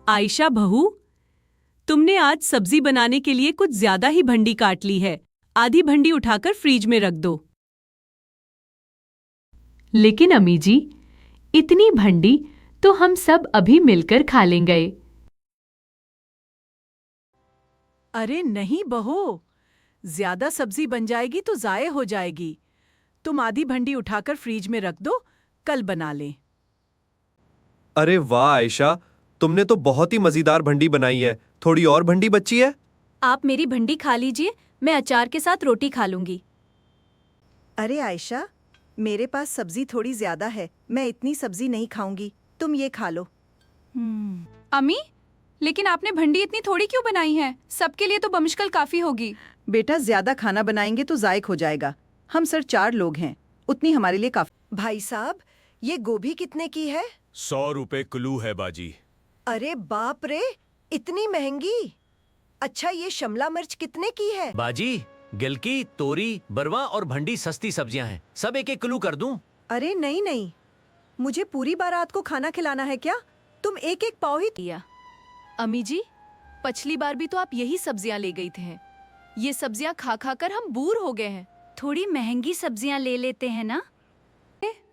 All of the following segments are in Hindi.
आयशा बहू, तुमने आज सब्जी बनाने के लिए कुछ ज्यादा ही भंडी काट ली है। आधी भंडी उठाकर फ्रीज में रख दो। लेकिन अम्मी जी, इतनी भंडी तो हम सब अभी मिलकर खा लेंगे। अरे नहीं बहू, ज्यादा सब्जी बन जाएगी तो जाये हो जाएगी। तुम आधी भंडी उठाकर फ्रीज में रख दो, कल बना लें। अरे वाह आयशा, तुमने तो बहुत ही मजेदार भंडी बनाई है। थोड़ी और भंडी बची है? आप मेरी भंडी खा लीजिए, मैं अचार के साथ रोटी खा लूंगी। अरे आयशा, मेरे पास सब्जी थोड़ी ज्यादा है, मैं इतनी सब्जी नहीं खाऊंगी, तुम ये खा लो। अम्मी, लेकिन आपने भंडी इतनी थोड़ी क्यों बनाई है? सबके लिए तो बमुश्किल काफी होगी। बेटा, ज्यादा खाना बनाएंगे तो जायक हो जाएगा। हम सिर्फ 4 लोग हैं, उतनी हमारे लिए काफी। भाई साहब, ये गोभी कितने की है? 100 रुपए किलो है बाजी। अरे बाप रे, इतनी महंगी। अच्छा, ये शिमला मिर्च कितने की है? बाजी, गिलकी, तोरी, बरवा और भंडी सस्ती सब्जियां हैं। सब 1-1 किलो कर दूं? अरे नहीं नहीं, मुझे पूरी बारात को खाना खिलाना है क्या? तुम 1-1 पाव ही दिया। अम्मी जी, पिछली बार भी तो आप यही सब्जियां ले गई थे। ये सब्जियां खा खा कर हम बूर हो गए हैं। थोड़ी महंगी सब्जियां ले लेते हैं ना?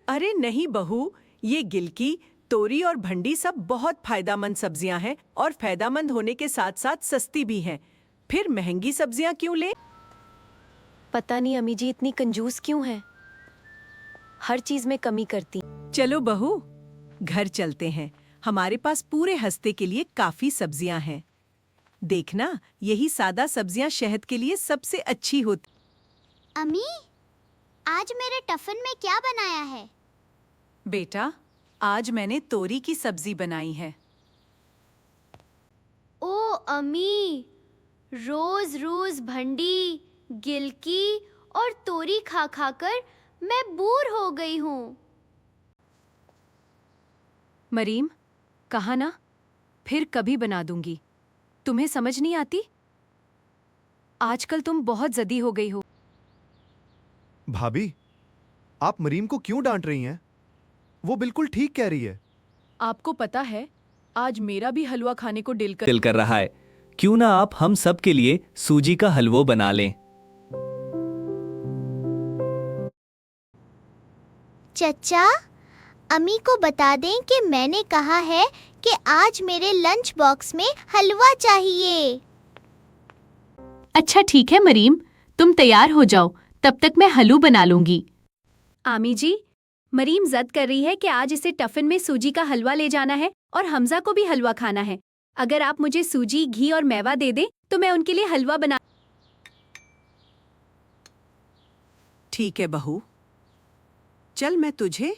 अरे नहीं बहू, ये गिलकी, तोरी और भंडी सब बहुत फायदेमंद सब्जियां हैं और फायदेमंद होने के साथ साथ सस्ती भी हैं। फिर महंगी सब्जियां क्यों ले? पता नहीं अम्मी जी इतनी कंजूस क्यों हैं? हर चीज में कमी करती। चलो बहू, घर चलते हैं। हमारे पास पूरे हफ्ते के लिए काफी सब्जियां हैं। देखना, यही सादा सब्जियां शहद के लिए सबसे अच्छी होती। अम्मी, आज मेरे टिफिन में क्या बनाया है? बेटा, आज मैंने तोरी की सब्जी बनाई है। ओ अम्मी, रोज रोज भंडी, गिलकी और तोरी खा खा कर मैं बोर हो गई हूँ। मरीम, कहा ना, फिर कभी बना दूंगी। तुम्हें समझ नहीं आती? आजकल तुम बहुत ज़दी हो गई हो। भाभी, आप मरीम को क्यों डांट रही हैं? वो बिल्कुल ठीक कह रही है। आपको पता है, आज मेरा भी हलवा खाने को दिल कर रहा है। क्यों ना आप हम सब के लिए सूजी का हलवा बना लें? चचा, अम्मी को बता दें कि मैंने कहा है कि आज मेरे लंच बॉक्स में हलवा चाहिए। अच्छा ठीक है मरीम, तुम तैयार हो जाओ, तब तक मैं हलवा बना लूंगी। आमी जी, मरीम जद कर रही है कि आज इसे टिफिन में सूजी का हलवा ले जाना है और हमजा को भी हलवा खाना है। अगर आप मुझे सूजी, घी और मेवा दे दें तो मैं उनके लिए हलवा बना। ठीक है बहू, चल मैं तुझे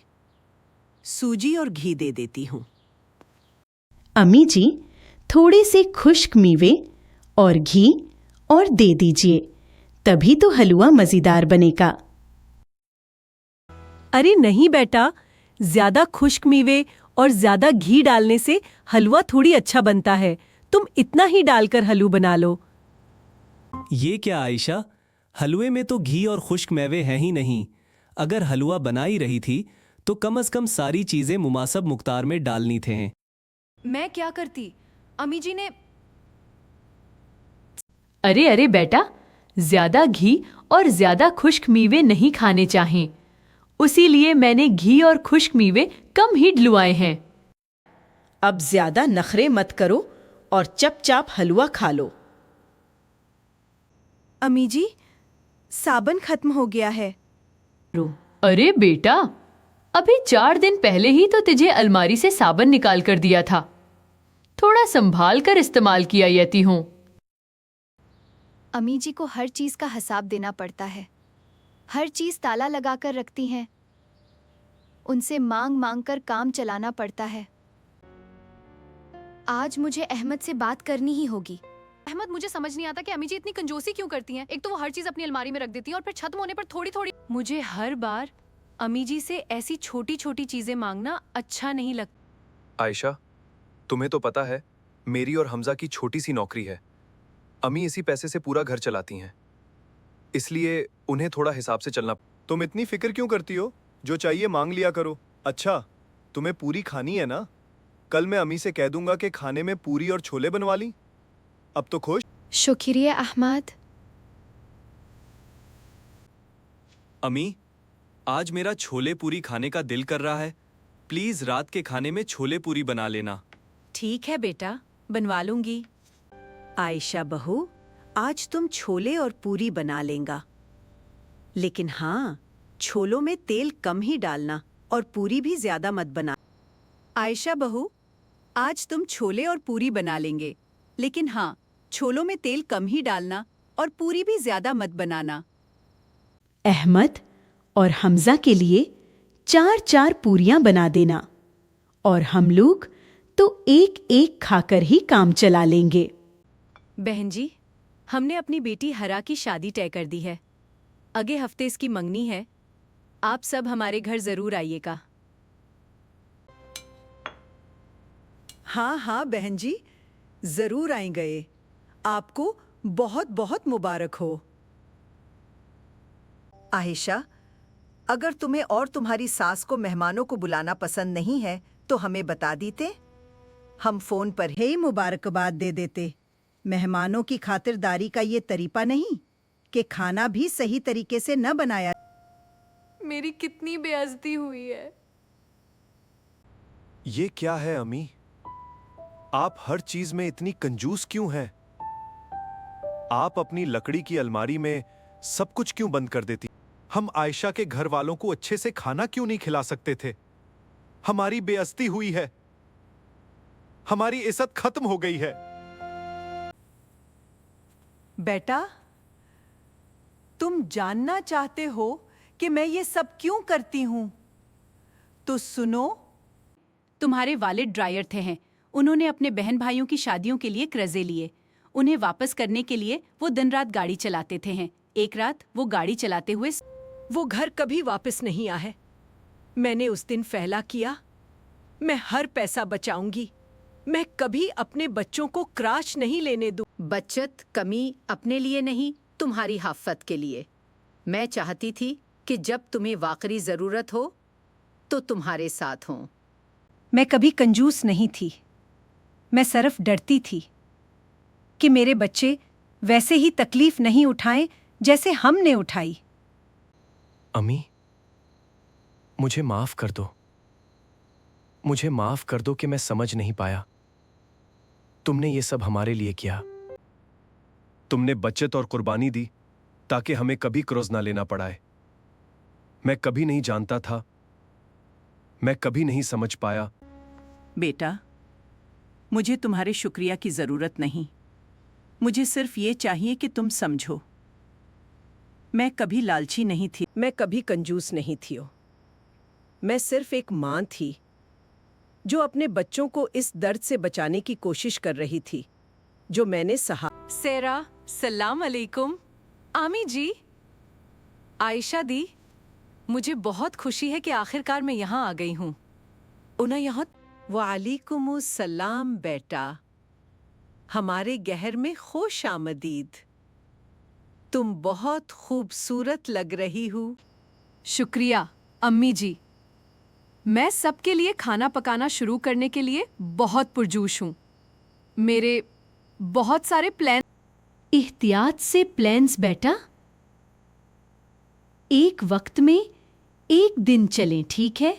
सूजी और घी दे देती हूँ। अम्मी जी, थोड़े से खुश्क मेवे और घी और दे दीजिए, तभी तो हलवा मजेदार बनेगा। अरे नहीं बेटा, ज्यादा खुश्क मेवे और ज्यादा घी डालने से हलवा थोड़ी अच्छा बनता है। तुम इतना ही डालकर हलवा बना लो। ये क्या आयशा, हलवे में तो घी और खुश्क मेवे हैं ही नहीं। अगर हलवा बना ही रही थी तो कम से कम सारी चीजें मुनासिब मुकदार में डालनी थे। मैं क्या करती? अम्मी जी ने। अरे अरे बेटा, ज्यादा घी और ज्यादा खुश्क मेवे नहीं खाने चाहिए, उसीलिए मैंने घी और खुश्क मेवे कम ही डलवाए हैं। अब ज्यादा नखरे मत करो और चपचाप हलवा खा लो। अम्मी जी, साबन खत्म हो गया है। अरे बेटा, अभी 4 दिन पहले ही तो तुझे अलमारी से साबन निकाल कर दिया था। थोड़ा संभाल कर इस्तेमाल किया जाती हूँ। अम्मी जी को हर चीज का हिसाब देना पड़ता है। हर चीज ताला लगाकर रखती हैं। उनसे मांग मांग कर काम चलाना पड़ता है। आज मुझे अहमद से बात करनी ही होगी। अहमद, मुझे समझ नहीं आता कि अम्मी जी इतनी कंजूसी क्यों करती हैं। एक तो वो हर चीज अपनी अलमारी में रख देती हैं और फिर खत्म होने पर थोड़ी थोड़ी। मुझे हर बार अम्मी जी से ऐसी छोटी छोटी चीजें मांगना अच्छा नहीं लगता। आयशा, तुम्हें तो पता है मेरी और हमजा की छोटी सी नौकरी है। अम्मी इसी पैसे से पूरा घर चलाती हैं, इसलिए उन्हें थोड़ा हिसाब से चलना। तुम इतनी फिक्र क्यों करती हो? जो चाहिए मांग लिया करो। अच्छा, तुम्हें पूरी खानी है ना? कल मैं अम्मी से कह दूंगा कि खाने में पूरी और छोले बनवा ली। अब तो खुश? शुक्रिया अहमद। अम्मी, आज मेरा छोले पूरी खाने का दिल कर रहा है। प्लीज रात के खाने में छोले पूरी बना लेना। ठीक है बेटा, बनवा लूंगी। आयशा बहू, आज तुम छोले और पूरी बना लेंगा, लेकिन हाँ, छोलों में तेल कम ही डालना और पूरी भी ज्यादा मत बना। आयशा बहू, आज तुम छोले और पूरी बना लेंगे, लेकिन हाँ, छोलों में तेल कम ही डालना और पूरी भी ज्यादा मत बनाना। अहमद और हमजा के लिए 4-4 पूरियां बना देना और हम लोग तो एक एक खाकर ही काम चला लेंगे। बहन जी, हमने अपनी बेटी हरा की शादी तय कर दी है। अगले हफ्ते इसकी मंगनी है। आप सब हमारे घर जरूर आइएगा। हाँ हाँ बहन जी, जरूर आएंगे। आपको बहुत बहुत मुबारक हो। आयशा, अगर तुम्हें और तुम्हारी सास को मेहमानों को बुलाना पसंद नहीं है तो हमें बता देते, हम फोन पर ही मुबारकबाद दे देते। मेहमानों की खातिरदारी का ये तरीका नहीं कि खाना भी सही तरीके से न बनाया। मेरी कितनी बेइज्जती हुई है। ये क्या है अम्मी? आप हर चीज में इतनी कंजूस क्यों हैं? आप अपनी लकड़ी की अलमारी में सब कुछ क्यों बंद कर देती? हम आयशा के घर वालों को अच्छे से खाना क्यों नहीं खिला सकते थे? हमारी बेइज्जती हुई है, हमारी इज्जत खत्म हो गई है। बेटा, तुम जानना चाहते हो कि मैं ये सब क्यों करती हूं? तो सुनो, तुम्हारे वालिद ड्रायर थे हैं। उन्होंने अपने बहन भाइयों की शादियों के लिए कर्जे लिए। उन्हें वापस करने के लिए वो दिन रात गाड़ी चलाते थे हैं। एक रात वो गाड़ी चलाते हुए वो घर कभी वापस नहीं आए। मैंने उस दिन फैसला किया, मैं हर पैसा बचाऊंगी। मैं कभी अपने बच्चों को क्राश नहीं लेने दूं। बचत कमी अपने लिए नहीं, तुम्हारी हाफत के लिए। मैं चाहती थी कि जब तुम्हें वाकई जरूरत हो तो तुम्हारे साथ हों। मैं कभी कंजूस नहीं थी। मैं सिर्फ डरती थी कि मेरे बच्चे वैसे ही तकलीफ नहीं उठाएं जैसे हमने उठाई। अम्मी, मुझे माफ कर दो। मुझे माफ कर दो कि मैं समझ नहीं पाया। तुमने ये सब हमारे लिए किया। तुमने बचत और कुर्बानी दी ताकि हमें कभी कर्ज ना लेना पड़ाए। मैं कभी नहीं जानता था, मैं कभी नहीं समझ पाया। बेटा, मुझे तुम्हारे शुक्रिया की जरूरत नहीं। मुझे सिर्फ ये चाहिए कि तुम समझो, मैं कभी लालची नहीं थी, मैं कभी कंजूस नहीं थी। मैं सिर्फ एक मां थी जो अपने बच्चों को इस दर्द से बचाने की कोशिश कर रही थी जो मैंने सहा। सेरा, सलाम अलैकुम। आमी जी, आयशा दी, मुझे बहुत खुशी है कि आखिरकार मैं यहाँ आ गई हूँ। उन्हें यहाँ वालेकुमुस्सलाम बेटा, हमारे गहर में खुश आमदीद। तुम बहुत खूबसूरत लग रही हो। शुक्रिया अम्मी जी। मैं सबके लिए खाना पकाना शुरू करने के लिए बहुत पुरजोश हूँ। मेरे बहुत सारे प्लान। एहतियात से प्लान्स बेटा। एक वक्त में एक दिन चलें, ठीक है?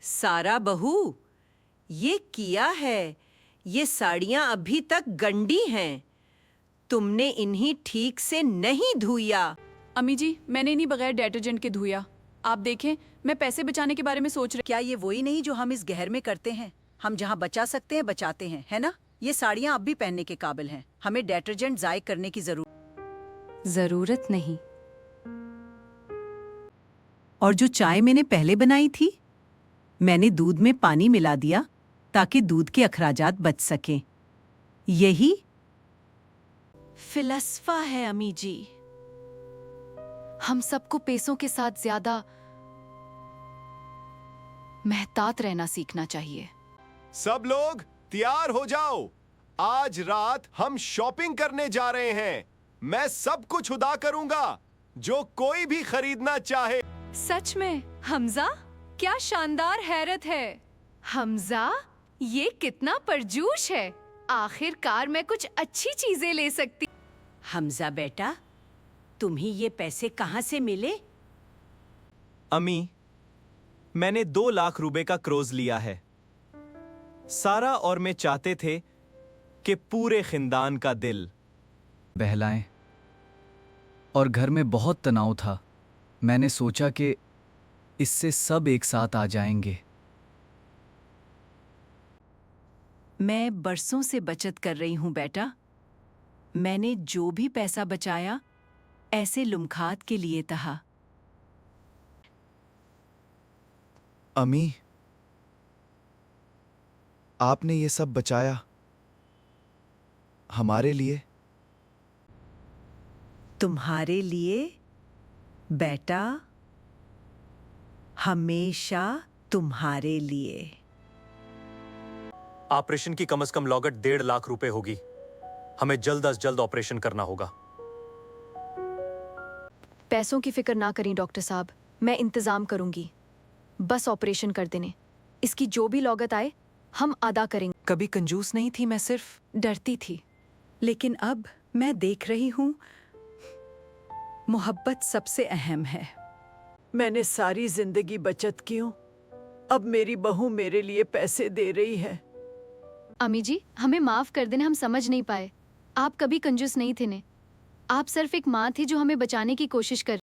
सारा बहू, ये किया है। ये साड़ियां अभी तक गंदी हैं। तुमने इन्हीं ठीक से नहीं धुया। अम्मी जी, मैंने इन्हीं बगैर डिटर्जेंट के धोया। आप देखें, मैं पैसे बचाने के बारे में सोच रही। क्या ये वही नहीं जो हम इस गहर में करते हैं? हम जहाँ बचा सकते हैं बचाते हैं, है ना? ये साड़ियाँ अब भी पहनने के काबिल हैं। हमें डिटर्जेंट ज़ाय करने की जरूरत नहीं। और जो चाय मैंने पहले बनाई थी, मैंने दूध में पानी मिला दिया ताकि दूध के अखराजात बच सकें। यही फिलस्फा है अम्मी जी। हम सबको पैसों के साथ ज्यादा मेहतात रहना सीखना चाहिए। सब लोग तैयार हो जाओ, आज रात हम शॉपिंग करने जा रहे हैं। मैं सब कुछ उदा करूंगा जो कोई भी खरीदना चाहे। सच में हमजा, क्या शानदार हैरत है। हमजा, ये कितना परजूश है। आखिरकार मैं कुछ अच्छी चीजें ले सकती। हमजा बेटा, तुम्हें ये पैसे कहाँ से मिले? अम्मी, मैंने 2 लाख रुपए का क्रोज लिया है। सारा और मैं चाहते थे कि पूरे खानदान का दिल बहलाएं और घर में बहुत तनाव था। मैंने सोचा कि इससे सब एक साथ आ जाएंगे। मैं बरसों से बचत कर रही हूँ बेटा। मैंने जो भी पैसा बचाया ऐसे लुम्खात के लिए था। अम्मी, आपने ये सब बचाया हमारे लिए? तुम्हारे लिए बेटा, हमेशा तुम्हारे लिए। ऑपरेशन की कम से कम लागत 1.5 लाख रुपए होगी। हमें जल्द अज जल्द ऑपरेशन करना होगा। पैसों की फिक्र ना करें डॉक्टर साहब, मैं इंतजाम करूंगी। बस ऑपरेशन कर देने। इसकी जो भी लागत आए हम अदा करेंगे। कभी कंजूस नहीं थी, मैं सिर्फ डरती थी। लेकिन अब मैं देख रही हूँ मोहब्बत सबसे अहम है। मैंने सारी जिंदगी बचत की हूँ, अब मेरी बहू मेरे लिए पैसे दे रही है। अम्मी जी, हमें माफ कर देना, हम समझ नहीं पाए। आप कभी कंजूस नहीं थे ने। आप सिर्फ एक माँ थी जो हमें बचाने की कोशिश कर